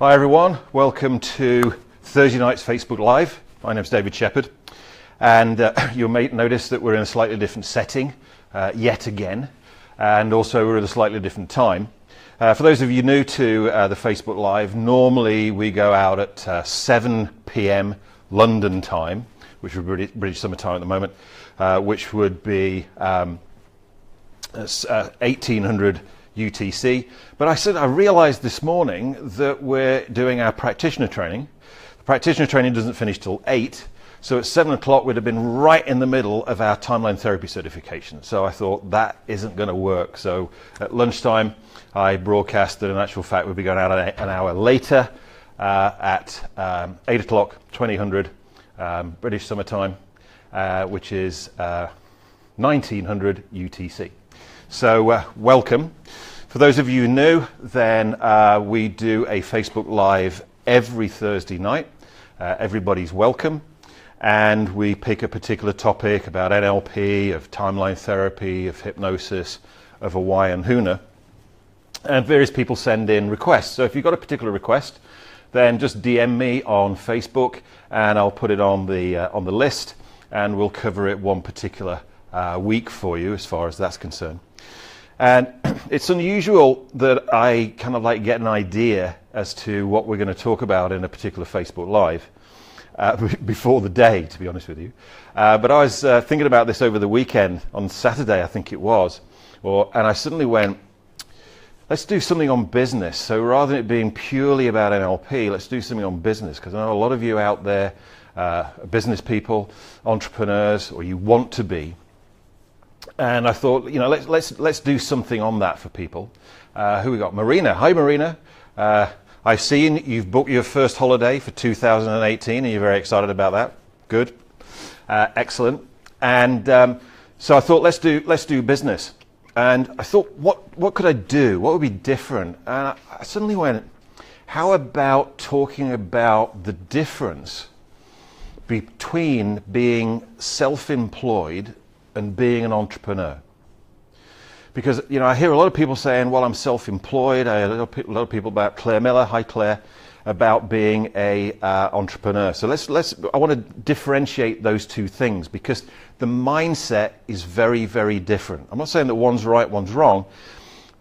Hi everyone, welcome to Thursday night's Facebook Live. My name's David Shepherd, and you may notice that we're in a slightly different setting yet again, and also we're at a slightly different time. For those of you new to the Facebook Live, normally we go out at 7 p.m. London time, which would be British summer time at the moment, which would be 1800 UTC. But I realized this morning that we're doing our practitioner training. The practitioner training doesn't finish till 8, so at 7 o'clock we'd have been right in the middle of our timeline therapy certification. So I thought that isn't going to work. So at lunchtime I broadcast that in actual fact we'll be going out an hour later at 8 o'clock, 2000 British summer time, which is 1900 UTC. So welcome. For those of you new, then we do a Facebook Live every Thursday night. Everybody's welcome. And we pick a particular topic about NLP, of timeline therapy, of hypnosis, of a why and who. And various people send in requests. So if you've got a particular request, then just DM me on Facebook and I'll put it on the list and we'll cover it one particular week for you as far as that's concerned. And it's unusual that I kind of like get an idea as to what we're going to talk about in a particular Facebook Live before the day, to be honest with you. But I was thinking about this over the weekend, on Saturday I think it was, and I suddenly went, let's do something on business. So rather than it being purely about NLP, let's do something on business, because I know a lot of you out there are business people, entrepreneurs, or you want to be. And I thought, let's do something on that for people. Who we got? Marina. Hi, Marina. I've seen you've booked your first holiday for 2018, and you're very excited about that. Good. Excellent. And so I thought, let's do business. And I thought, what could I do? What would be different? And I suddenly went, how about talking about the difference between being self-employed and being an entrepreneur? Because I hear a lot of people saying, well, I'm self-employed. I hear a lot of people about Claire Miller, hi Claire, about being a entrepreneur. So I want to differentiate those two things, because the mindset is very, very different. I'm not saying that one's right, one's wrong.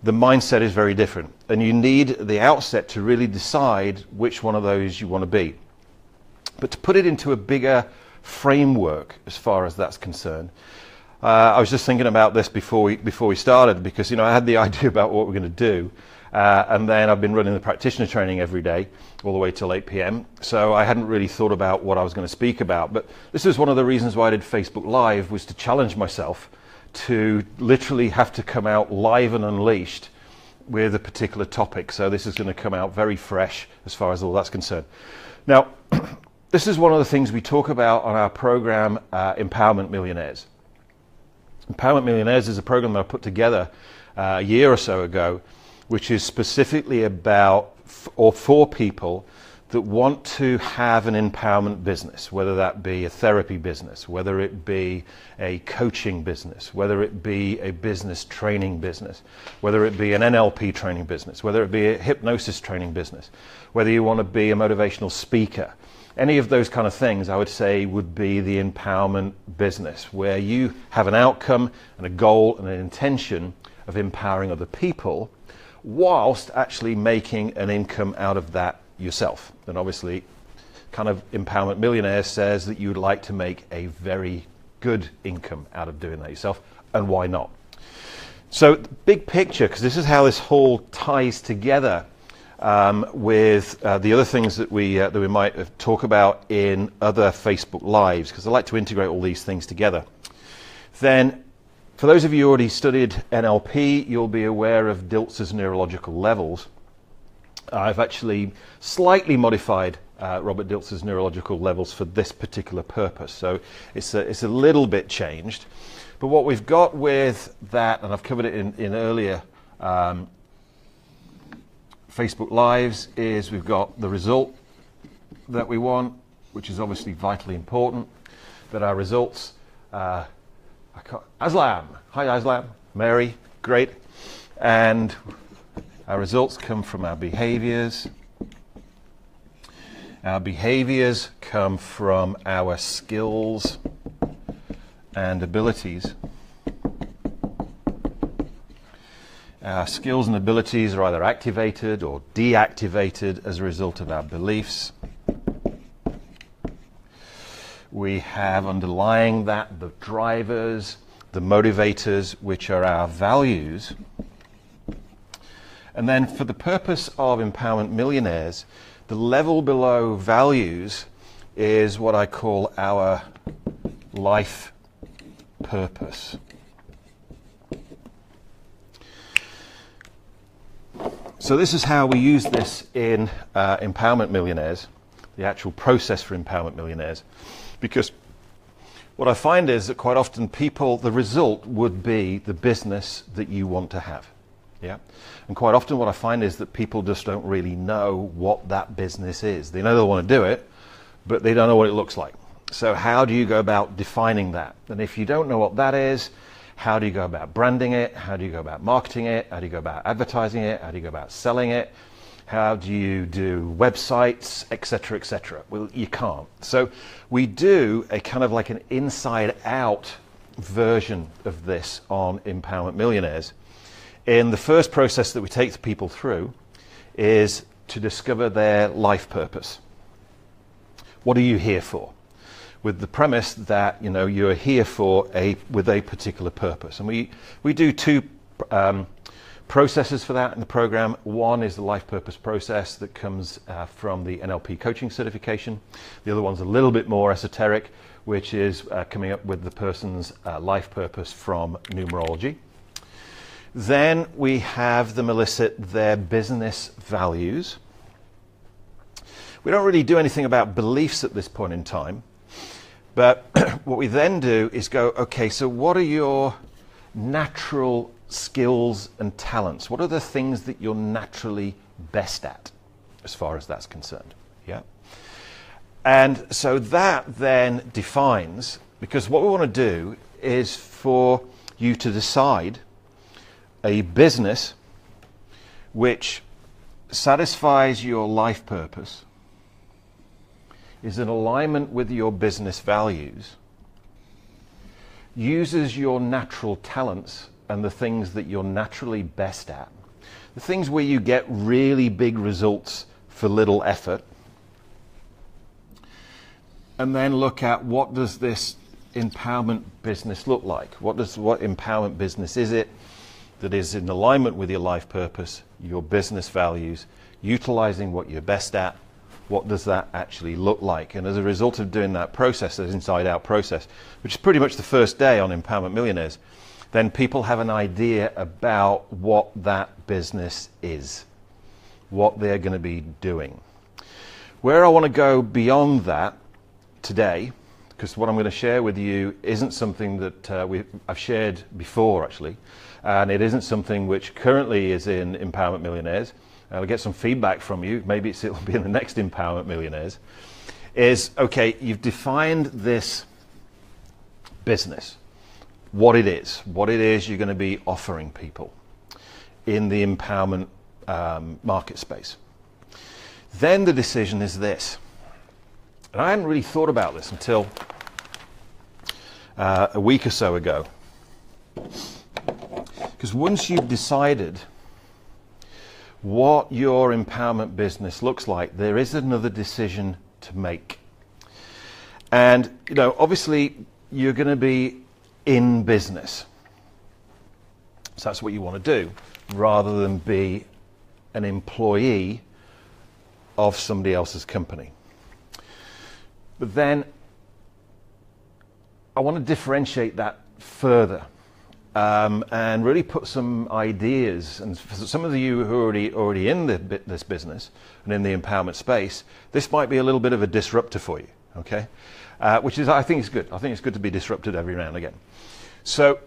The mindset is very different, and you need at the outset to really decide which one of those you want to be. But to put it into a bigger framework as far as that's concerned, I was just thinking about this before we started, because I had the idea about what we're going to do, and then I've been running the practitioner training every day all the way till 8 p.m. So I hadn't really thought about what I was going to speak about. But this is one of the reasons why I did Facebook Live, was to challenge myself to literally have to come out live and unleashed with a particular topic. So this is going to come out very fresh as far as all that's concerned. Now, this is one of the things we talk about on our program, Empowerment Millionaires. Empowerment Millionaires is a program that I put together a year or so ago, which is specifically about for people that want to have an empowerment business, whether that be a therapy business, whether it be a coaching business, whether it be a business training business, whether it be an NLP training business, whether it be a hypnosis training business, whether you want to be a motivational speaker. Any of those kind of things, I would say, would be the empowerment business, where you have an outcome and a goal and an intention of empowering other people whilst actually making an income out of that yourself. And obviously, kind of Empowerment Millionaire says that you would like to make a very good income out of doing that yourself, and why not? So, big picture, because this is how this whole ties together with the other things that we might talk about in other Facebook Lives, because I like to integrate all these things together. Then, for those of you who already studied NLP, you'll be aware of Diltz's neurological levels. I've actually slightly modified Robert Diltz's neurological levels for this particular purpose, so it's a little bit changed. But what we've got with that, and I've covered it in earlier Facebook Lives, is we've got the result that we want, which is obviously vitally important, that our results, Aslam, hi Aslam, Mary, great, and our results come from our behaviors, Our behaviors come from our skills and abilities. Our skills and abilities are either activated or deactivated as a result of our beliefs. We have underlying that the drivers, the motivators, which are our values. And then for the purpose of Empowerment Millionaires, the level below values is what I call our life purpose. So this is how we use this in Empowerment Millionaires, the actual process for Empowerment Millionaires. Because what I find is that quite often people, the result would be the business that you want to have. Yeah? And quite often what I find is that people just don't really know what that business is. They know they want to do it, but they don't know what it looks like. So how do you go about defining that? And if you don't know what that is, how do you go about branding it? How do you go about marketing it? How do you go about advertising it? How do you go about selling it? How do you do websites, etc., etc.? Well, you can't. So we do a kind of like an inside-out version of this on Empowerment Millionaires. And the first process that we take the people through is to discover their life purpose. What are you here for? With the premise that you're here with a particular purpose, and we do two processes for that in the program. One is the life purpose process that comes from the NLP coaching certification. The other one's a little bit more esoteric, which is coming up with the person's life purpose from numerology. Then we have them elicit their business values. We don't really do anything about beliefs at this point in time. But what we then do is go, okay, so what are your natural skills and talents? What are the things that you're naturally best at, as far as that's concerned? Yeah. And so that then defines, because what we want to do is for you to decide a business which satisfies your life purpose, is in alignment with your business values, uses your natural talents and the things that you're naturally best at, the things where you get really big results for little effort, and then look at what does this empowerment business look like? What empowerment business is it that is in alignment with your life purpose, your business values, utilizing what you're best at? What does that actually look like? And as a result of doing that process, that inside-out process, which is pretty much the first day on Empowerment Millionaires, then people have an idea about what that business is, what they're going to be doing. Where I want to go beyond that today, because what I'm going to share with you isn't something that I've shared before, actually, and it isn't something which currently is in Empowerment Millionaires. I'll get some feedback from you, maybe it'll be in the next Empowerment Millionaires, is, okay, you've defined this business, what it is you're going to be offering people in the empowerment market space. Then the decision is this, and I hadn't really thought about this until a week or so ago, because once you've decided what your empowerment business looks like, there is another decision to make. And, obviously you're going to be in business. So that's what you want to do, rather than be an employee of somebody else's company. But then I want to differentiate that further. And really put some ideas, and for some of you who are already in this business and in the empowerment space, this might be a little bit of a disruptor for you, okay? Which is, I think it's good. I think it's good to be disrupted every now and again. So,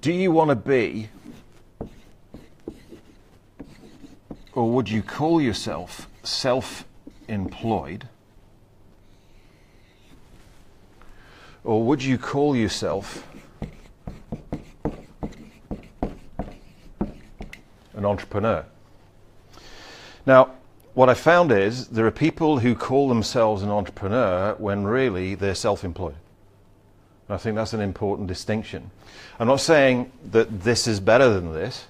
do you want to be, or would you call yourself self-employed? Or would you call yourself an entrepreneur? Now, what I found is there are people who call themselves an entrepreneur when really they're self-employed. And I think that's an important distinction. I'm not saying that this is better than this,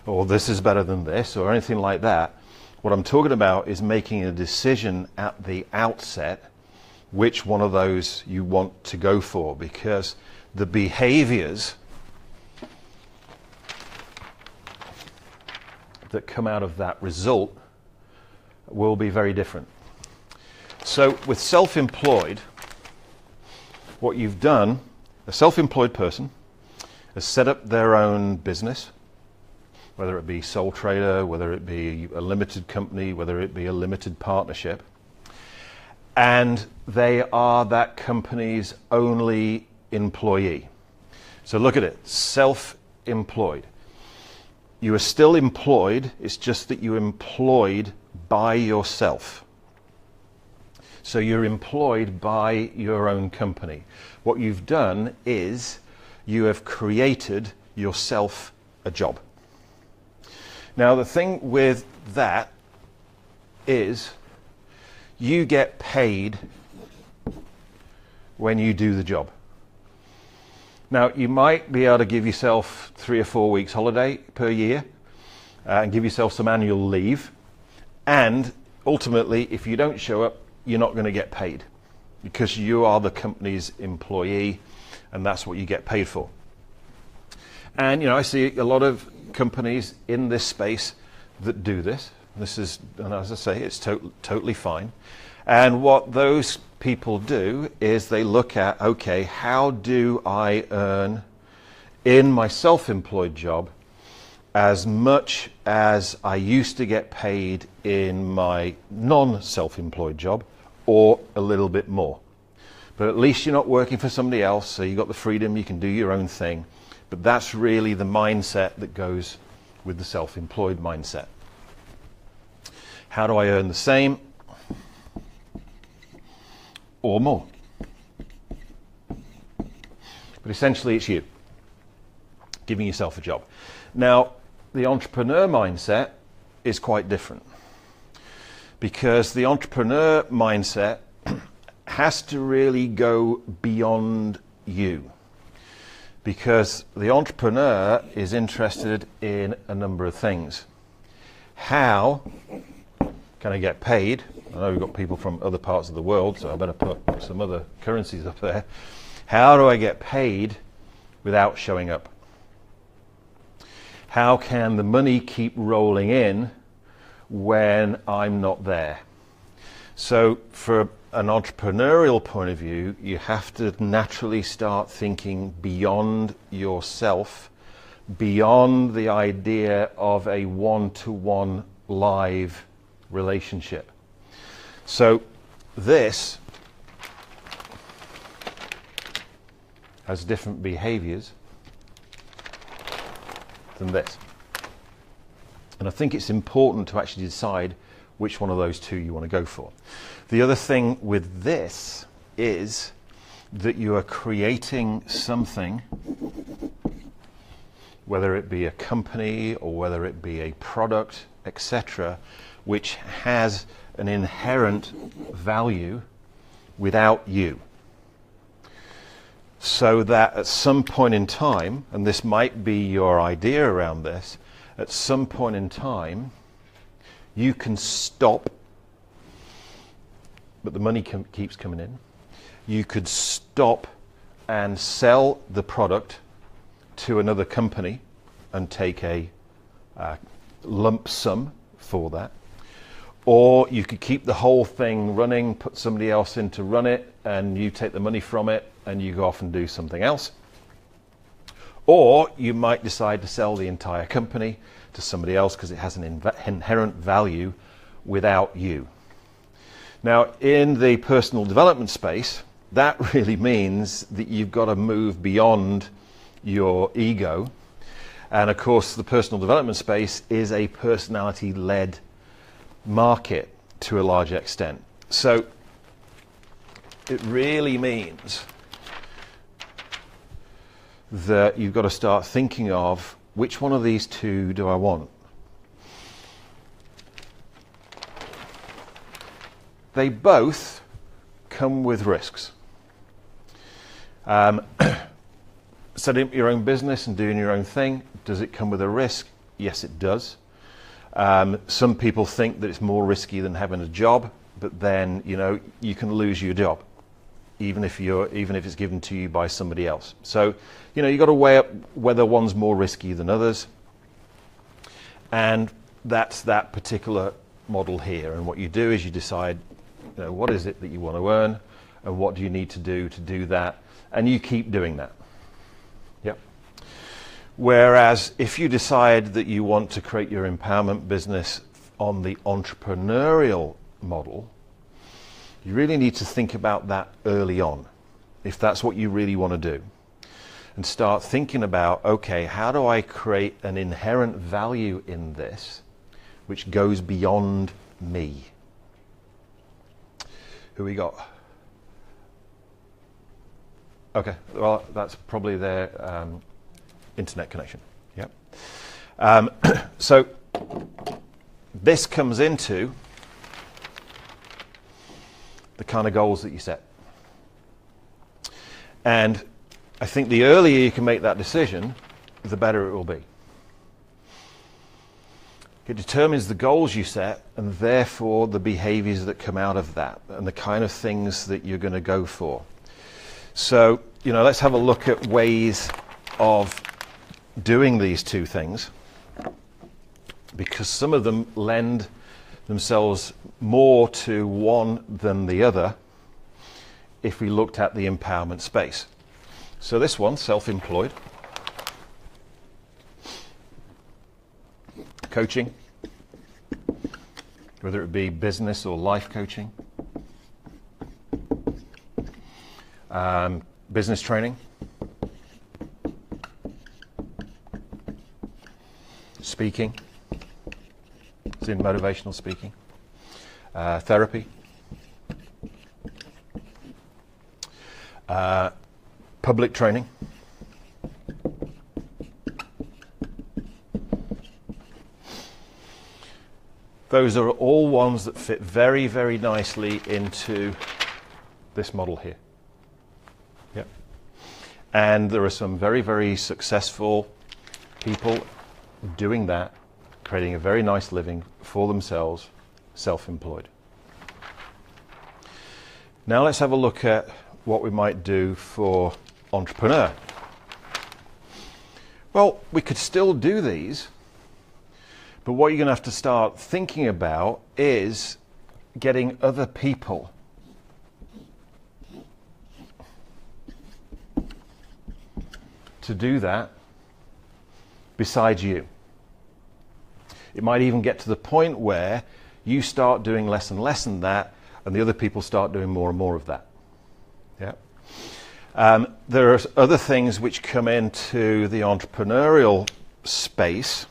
or this is better than this, or anything like that. What I'm talking about is making a decision at the outset which one of those you want to go for, because the behaviors that come out of that result will be very different. So with self-employed, what you've done, a self-employed person has set up their own business, whether it be sole trader, whether it be a limited company, whether it be a limited partnership, and they are that company's only employee. So look at it, self-employed. You are still employed, it's just that you're employed by yourself. So you're employed by your own company. What you've done is you have created yourself a job. Now the thing with that is you get paid when you do the job. Now you might be able to give yourself 3 or 4 weeks holiday per year and give yourself some annual leave, and ultimately if you don't show up you're not going to get paid because you are the company's employee and that's what you get paid for. And I see a lot of companies in this space that do this. This is, and as I say, it's totally fine. And what those people do is they look at, okay, how do I earn in my self-employed job as much as I used to get paid in my non-self-employed job, or a little bit more. But at least you're not working for somebody else, so you've got the freedom, you can do your own thing. But that's really the mindset that goes with the self-employed mindset. How do I earn the same or more? But essentially it's you giving yourself a job. Now, the entrepreneur mindset is quite different, because the entrepreneur mindset has to really go beyond you, because the entrepreneur is interested in a number of things. How can I get paid? I know we've got people from other parts of the world, so I better put some other currencies up there. How do I get paid without showing up? How can the money keep rolling in when I'm not there? So for an entrepreneurial point of view, you have to naturally start thinking beyond yourself, beyond the idea of a one-to-one live relationship. So this has different behaviors than this. And I think it's important to actually decide which one of those two you want to go for. The other thing with this is that you are creating something, whether it be a company or whether it be a product, etc., which has an inherent value without you. So that at some point in time, and this might be your idea around this, at some point in time, you can stop, but the money keeps coming in. You could stop and sell the product to another company and take a lump sum for that. Or you could keep the whole thing running, put somebody else in to run it, and you take the money from it and you go off and do something else. Or you might decide to sell the entire company to somebody else because it has an inherent value without you. Now, in the personal development space, that really means that you've got to move beyond your ego. And of course, the personal development space is a personality-led market to a large extent. So it really means that you've got to start thinking of which one of these two do I want. they both come with risks. Setting up your own business and doing your own thing, does it come with a risk? Yes, it does. Some people think that it's more risky than having a job, but then you can lose your job, even if it's given to you by somebody else. So you've got to weigh up whether one's more risky than others, and that's that particular model here. And what you do is you decide, what is it that you want to earn, and what do you need to do that, and you keep doing that. Yep. Whereas if you decide that you want to create your empowerment business on the entrepreneurial model, you really need to think about that early on, if that's what you really want to do, and start thinking about, okay, how do I create an inherent value in this which goes beyond me? Who we got? Okay, well, that's probably their internet connection. Yep. So this comes into the kind of goals that you set. And I think the earlier you can make that decision, the better it will be. It determines the goals you set, and therefore the behaviors that come out of that, and the kind of things that you're going to go for. So, let's have a look at ways of doing these two things, because some of them lend themselves more to one than the other if we looked at the empowerment space. So this one, self-employed, coaching, whether it be business or life coaching, business training, speaking, it's in motivational speaking, therapy, public training, those are all ones that fit very, very nicely into this model here. Yep. And there are some very, very successful people doing that, creating a very nice living for themselves, self-employed. Now let's have a look at what we might do for entrepreneur. Well, we could still do these, but what you're going to have to start thinking about is getting other people to do that besides you. It might even get to the point where you start doing less and less than that, and the other people start doing more and more of that. Yeah. There are other things which come into the entrepreneurial space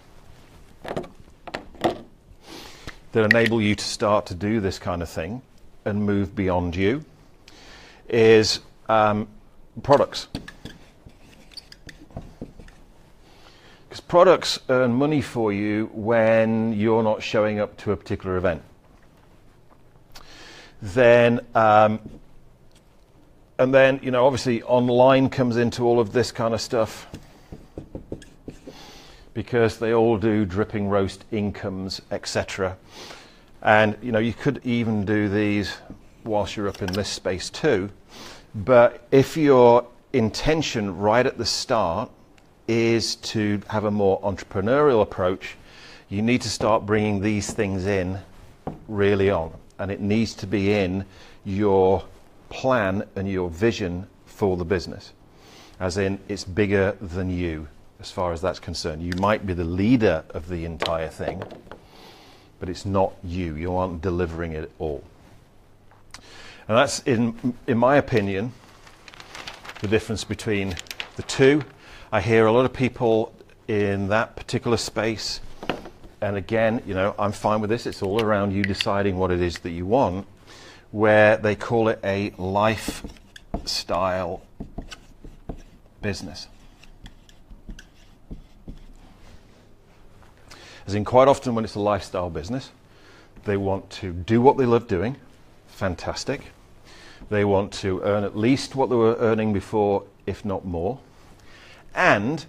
that enable you to start to do this kind of thing and move beyond you is products. Because products earn money for you when you're not showing up to a particular event. Then, and then, obviously online comes into all of this kind of stuff, because they all do dripping roast incomes, etc. And you could even do these whilst you're up in this space too. But if your intention right at the start is to have a more entrepreneurial approach, you need to start bringing these things in really on, and it needs to be in your plan and your vision for the business, as in it's bigger than you as far as that's concerned. You might be the leader of the entire thing, but it's not you. You aren't delivering it all. And that's, in my opinion, the difference between the two. I hear a lot of people in that particular space, and again, I'm fine with this. It's all around you deciding what it is that you want, where they call it a lifestyle business. As in, quite often when it's a lifestyle business, they want to do what they love doing, fantastic. They want to earn at least what they were earning before, if not more, and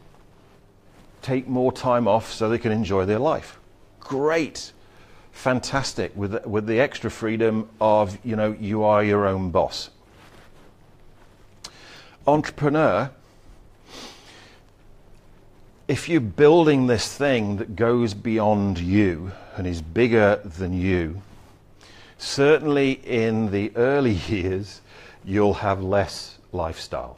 take more time off so they can enjoy their life. Great, fantastic, with the extra freedom of, you are your own boss. Entrepreneur, if you're building this thing that goes beyond you and is bigger than you, certainly in the early years, you'll have less lifestyle.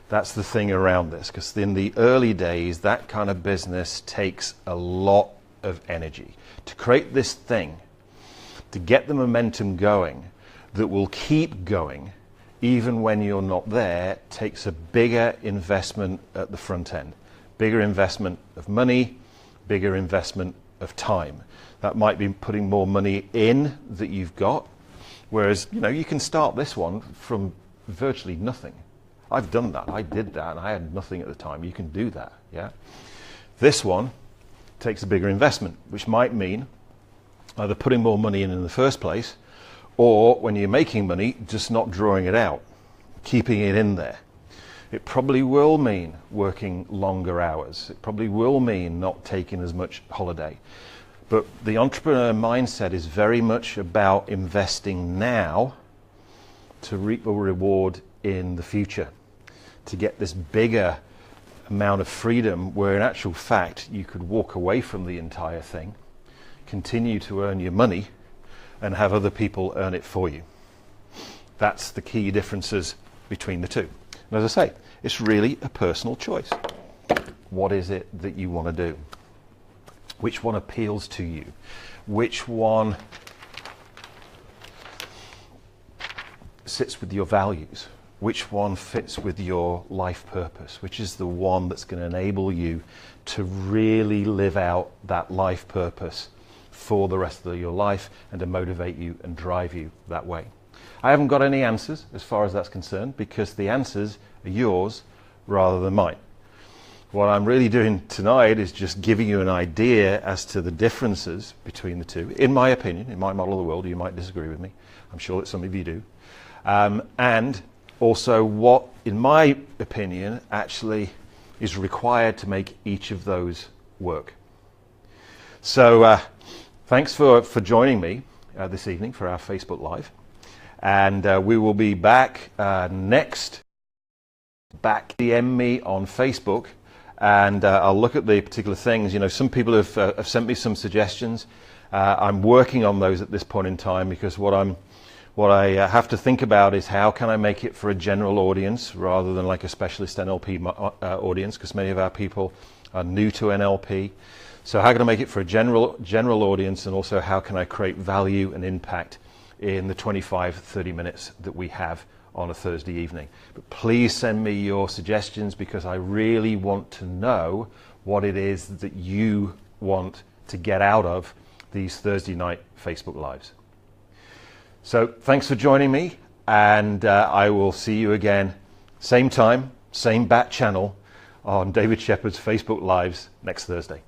That's the thing around this, because in the early days, that kind of business takes a lot of energy. To create this thing, to get the momentum going, that will keep going, even when you're not there, takes a bigger investment at the front end. Bigger investment of money, bigger investment of time. That might be putting more money in that you've got, whereas, you can start this one from virtually nothing. I've done that. I did that, and I had nothing at the time. You can do that, yeah? This one takes a bigger investment, which might mean either putting more money in the first place, or when you're making money, just not drawing it out, keeping it in there. It probably will mean working longer hours. It probably will mean not taking as much holiday. But the entrepreneur mindset is very much about investing now to reap a reward in the future, to get this bigger amount of freedom where in actual fact you could walk away from the entire thing, continue to earn your money, and have other people earn it for you. That's the key differences between the two. And as I say, it's really a personal choice. What is it that you want to do? Which one appeals to you? Which one sits with your values? Which one fits with your life purpose? Which is the one that's going to enable you to really live out that life purpose for the rest of your life and to motivate you and drive you that way? I haven't got any answers as far as that's concerned, because the answers are yours rather than mine. What I'm really doing tonight is just giving you an idea as to the differences between the two, in my opinion, in my model of the world. You might disagree with me. I'm sure that some of you do. And also what, in my opinion, actually is required to make each of those work. So thanks for joining me this evening for our Facebook Live. And we will be back next. DM me on Facebook, and I'll look at the particular things. Some people have sent me some suggestions. I'm working on those at this point in time, because what I have to think about is how can I make it for a general audience rather than like a specialist NLP audience, because many of our people are new to NLP. So how can I make it for a general audience, and also how can I create value and impact in the 25-30 minutes that we have on a Thursday evening? But please send me your suggestions, because I really want to know what it is that you want to get out of these Thursday night Facebook Lives. So thanks for joining me, and I will see you again, same time, same bat channel, on David Shepherd's Facebook Lives next Thursday.